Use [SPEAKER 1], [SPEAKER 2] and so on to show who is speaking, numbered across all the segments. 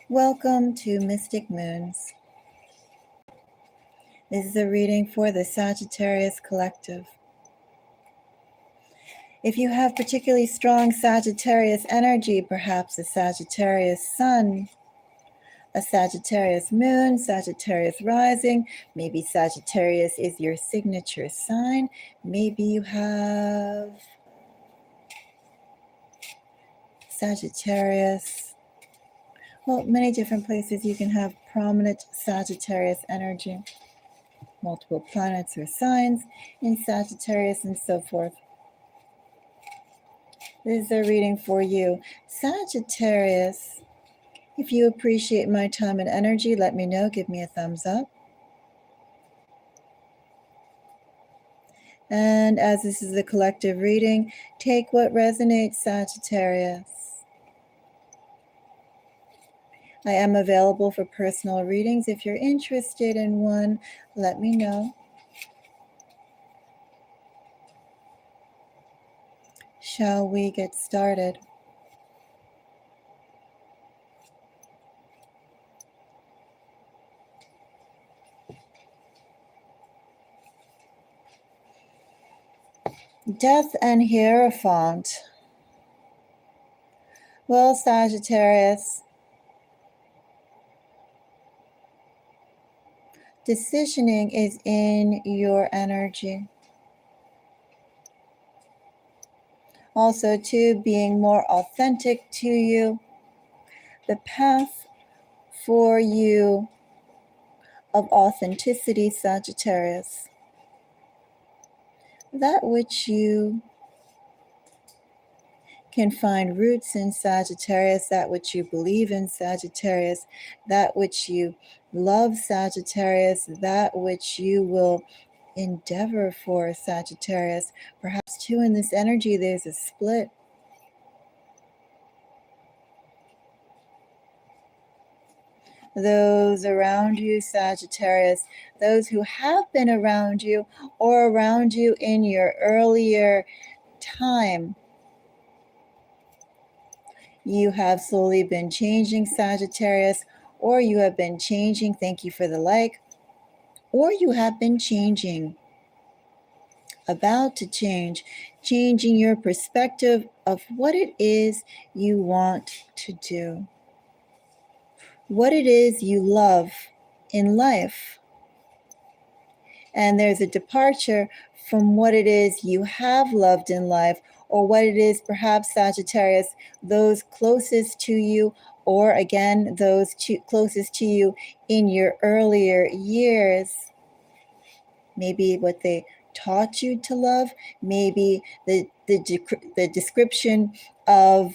[SPEAKER 1] Welcome to Mystic Moons. This is a reading for the Sagittarius Collective. If you have particularly strong Sagittarius energy, perhaps a Sagittarius Sun, a Sagittarius Moon, Sagittarius Rising, maybe Sagittarius is your signature sign, maybe you have Sagittarius. Well, many different places you can have prominent Sagittarius energy. Multiple planets or signs in Sagittarius and so forth. This is a reading for you. Sagittarius, if you appreciate my time and energy, let me know. Give me a thumbs up. And as this is a collective reading, take what resonates, Sagittarius. I am available for personal readings. If you're interested in one, let me know. Shall we get started? Death and Hierophant. Well, Sagittarius, decisioning is in your energy. Also, too, being more authentic to you. The path for you of authenticity, Sagittarius. That which you can find roots in, Sagittarius, that which you believe in, Sagittarius, that which you love, Sagittarius, that which you will endeavor for, Sagittarius. Perhaps too in this energy there's a split. Those around you, Sagittarius, those who have been around you or around you in your earlier time, you have slowly been changing, Sagittarius, or you have been changing, thank you for the like, or you have been changing, about to change, changing your perspective of what it is you want to do, what it is you love in life. And there's a departure from what it is you have loved in life, or what it is, perhaps, Sagittarius, those closest to you, or again, those closest to you in your earlier years. Maybe what they taught you to love, maybe the description of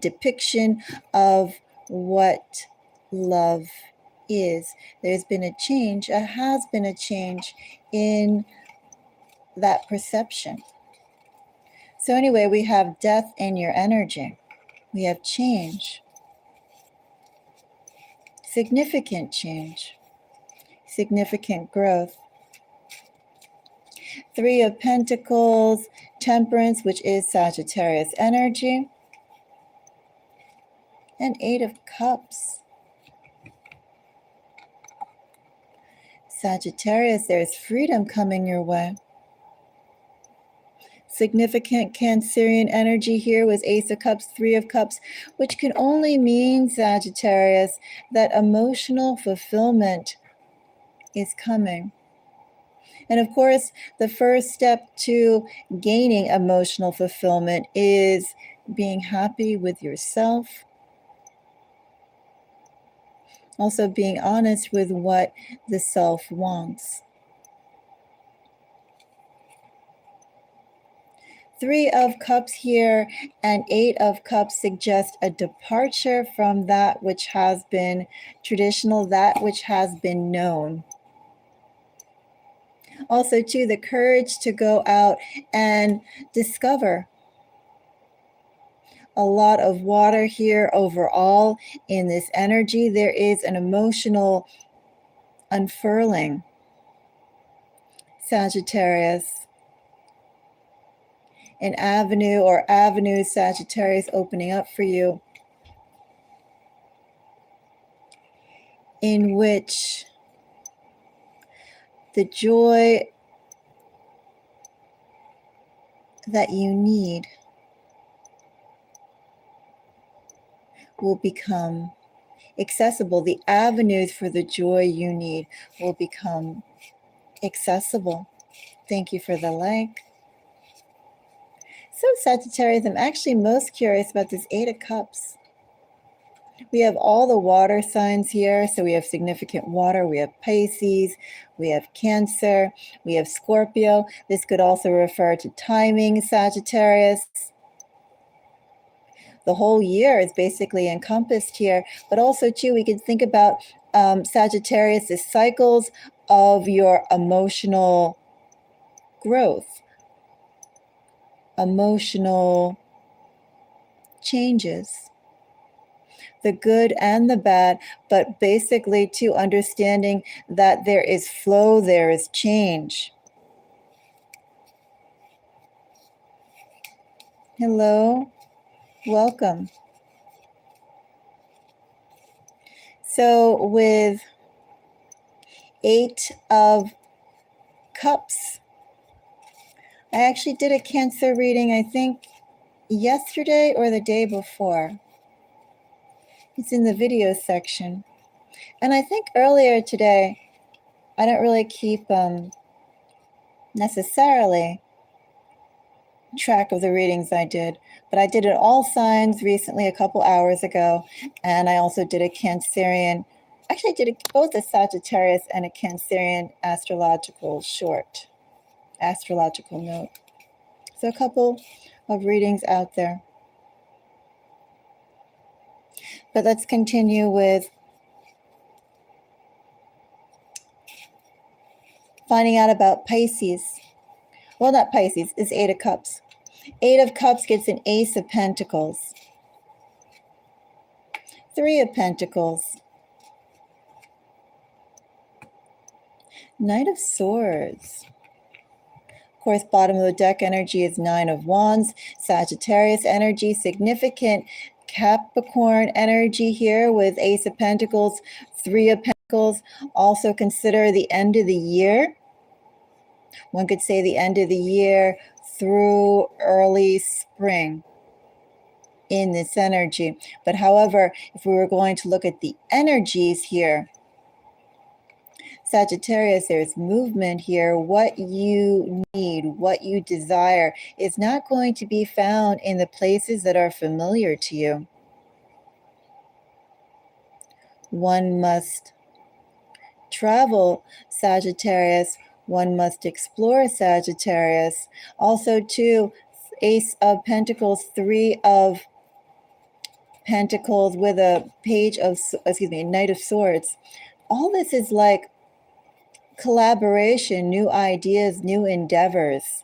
[SPEAKER 1] depiction of what love is. There's been a change, has been a change in that perception. So anyway, we have death in your energy. We have change. Significant change. Significant growth. 3 of Pentacles, Temperance, which is Sagittarius energy. And 8 of Cups. Sagittarius, there's freedom coming your way. Significant Cancerian energy here was Ace of Cups, 3 of Cups, which can only mean, Sagittarius, that emotional fulfillment is coming. And of course, the first step to gaining emotional fulfillment is being happy with yourself. Also being honest with what the self wants. 3 of Cups here and 8 of Cups suggest a departure from that which has been traditional, that which has been known. Also, too, the courage to go out and discover. A lot of water here overall in this energy. There is an emotional unfurling, Sagittarius. an avenue or avenues, Sagittarius, opening up for you in which the joy that you need will become accessible. The avenues for the joy you need will become accessible. Thank you for the like. So Sagittarius, I'm actually most curious about this Eight of Cups. We have all the water signs here. So we have significant water. We have Pisces. We have Cancer. We have Scorpio. This could also refer to timing, Sagittarius. The whole year is basically encompassed here. But also, too, we could think about Sagittarius, the cycles of your emotional growth, emotional changes, the good and the bad, but basically to understanding that there is flow, there is change. Hello, welcome. So with Eight of Cups, I actually did a Cancer reading, I think yesterday or the day before. It's in the video section. And I think earlier today, I don't really keep necessarily track of the readings I did, but I did it all signs recently a couple hours ago. And I also did a Cancerian, actually I did both a Sagittarius and a Cancerian astrological note. So a couple of readings out there. But let's continue with finding out about Pisces. Well, not Pisces, it's Eight of Cups. Eight of Cups gets an Ace of Pentacles. Three of Pentacles. Knight of Swords. Of course, bottom of the deck energy is Nine of Wands. Sagittarius energy, significant Capricorn energy here with Ace of Pentacles, Three of Pentacles. Also consider the end of the year. One could say the end of the year through early spring in this energy. But however, if we were going to look at the energies here, Sagittarius, there's movement here. What you need, what you desire is not going to be found in the places that are familiar to you. One must travel, Sagittarius. One must explore, Sagittarius. Also, too, Ace of Pentacles, Three of Pentacles with a Knight of Swords. All this is like collaboration, new ideas, new endeavors,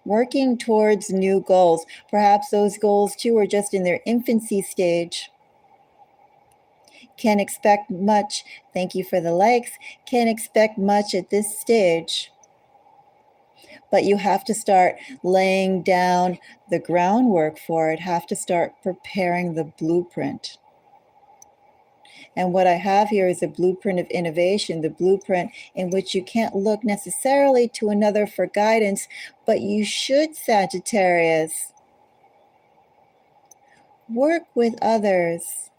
[SPEAKER 1] working towards new goals. Perhaps those goals too are just in their infancy stage. Can't expect much. Thank you for the likes. Can't expect much at this stage. But you have to start laying down the groundwork for it, have to start preparing the blueprint. And what I have here is a blueprint of innovation, the blueprint in which you can't look necessarily to another for guidance, but you should, Sagittarius, work with others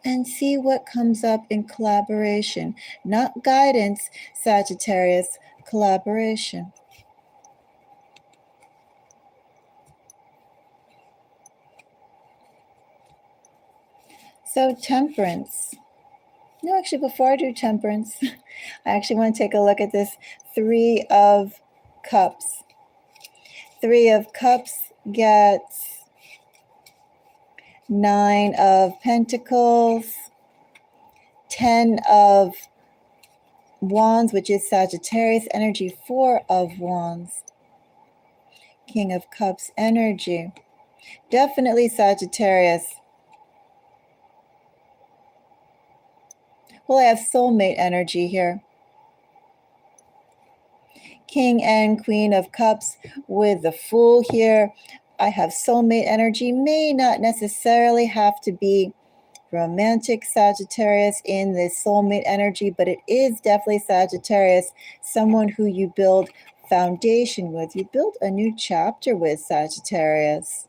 [SPEAKER 1] and see what comes up in collaboration. Not guidance, Sagittarius, collaboration. So Temperance. No, actually, before I do Temperance, I actually want to take a look at this Three of Cups. Three of Cups gets Nine of Pentacles, Ten of Wands, which is Sagittarius energy, Four of Wands, King of Cups energy. Definitely Sagittarius. Well, I have soulmate energy here. King and Queen of Cups with the Fool here. I have soulmate energy. May not necessarily have to be romantic Sagittarius in this soulmate energy, but it is definitely Sagittarius, someone who you build foundation with. You build a new chapter with Sagittarius.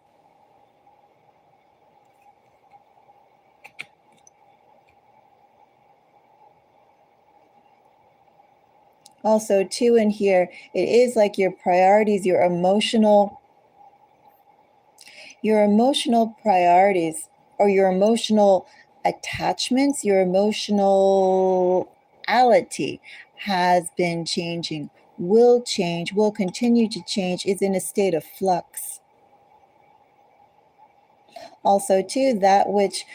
[SPEAKER 1] Also, too, in here, it is like your priorities, your emotional priorities, or your emotional attachments, your emotionality has been changing, will change, will continue to change, is in a state of flux. Also, too, that which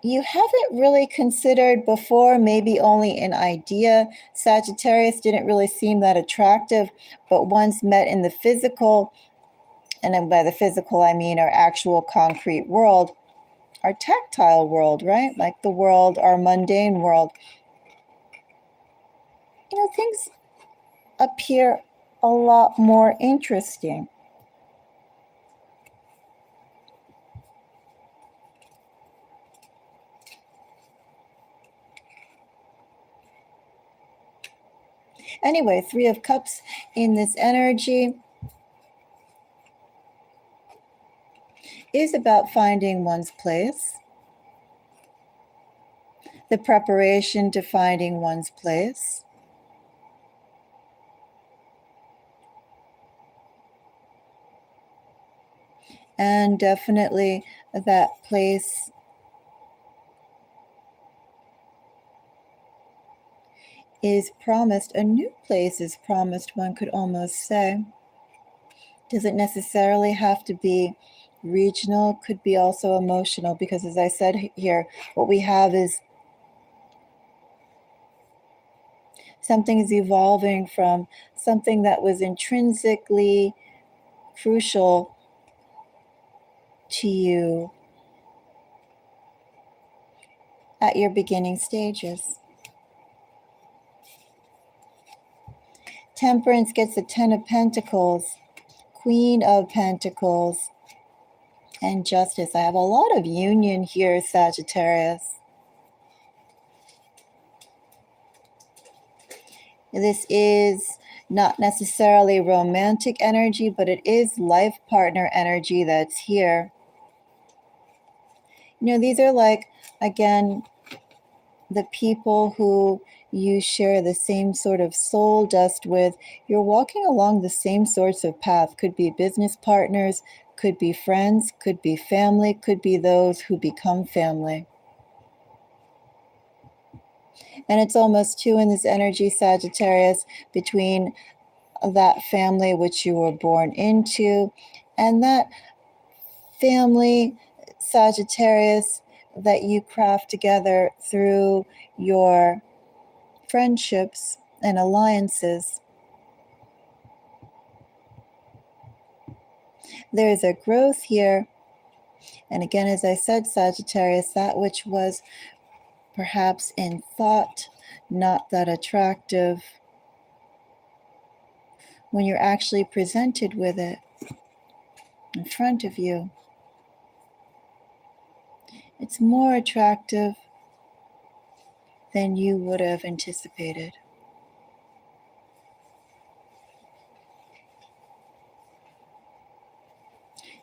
[SPEAKER 1] you haven't really considered before, maybe only an idea. Sagittarius didn't really seem that attractive, but once met in the physical, and then by the physical, I mean our actual concrete world, our tactile world, right? Like the world, our mundane world. You know, things appear a lot more interesting. Anyway, Three of Cups in this energy is about finding one's place, the preparation to finding one's place. And definitely that place is promised, a new place is promised, one could almost say. Doesn't necessarily have to be regional, could be also emotional, because as I said here, what we have is something is evolving from something that was intrinsically crucial to you at your beginning stages. Temperance gets the Ten of Pentacles, Queen of Pentacles, and Justice. I have a lot of union here, Sagittarius. This is not necessarily romantic energy, but it is life partner energy that's here. You know, these are like, again, the people who you share the same sort of soul dust with. You're walking along the same sorts of path. Could be business partners, could be friends, could be family, could be those who become family. And it's almost two in this energy, Sagittarius, between that family which you were born into and that family, Sagittarius, that you craft together through your friendships and alliances. There's a growth here. And again, as I said, Sagittarius, that which was perhaps in thought not that attractive, when you're actually presented with it in front of you, it's more attractive than you would have anticipated.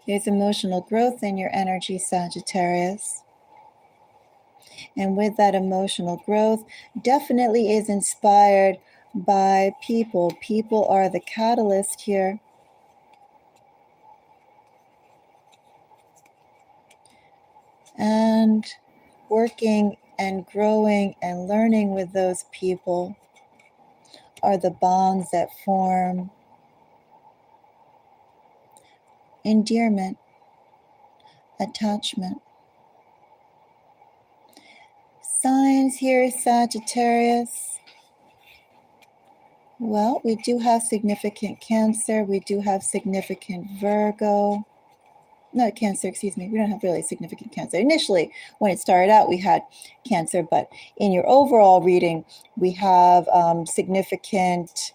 [SPEAKER 1] There's emotional growth in your energy, Sagittarius. And with that emotional growth, definitely is inspired by people. People are the catalyst here. And working and growing and learning with those people are the bonds that form endearment, attachment. Signs here, Sagittarius. Well, we do have significant Cancer. We do have significant Virgo. Not Cancer, excuse me. We don't have really significant Cancer. Initially, when it started out, we had Cancer, but in your overall reading, we have significant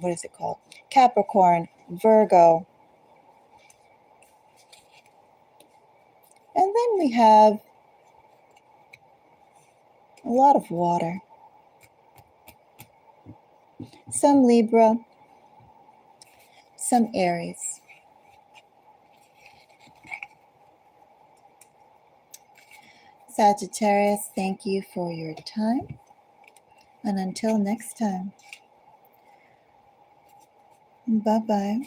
[SPEAKER 1] what is it called? Capricorn, Virgo. And then we have a lot of water. Some Libra, some Aries. Sagittarius, thank you for your time. And until next time, bye-bye.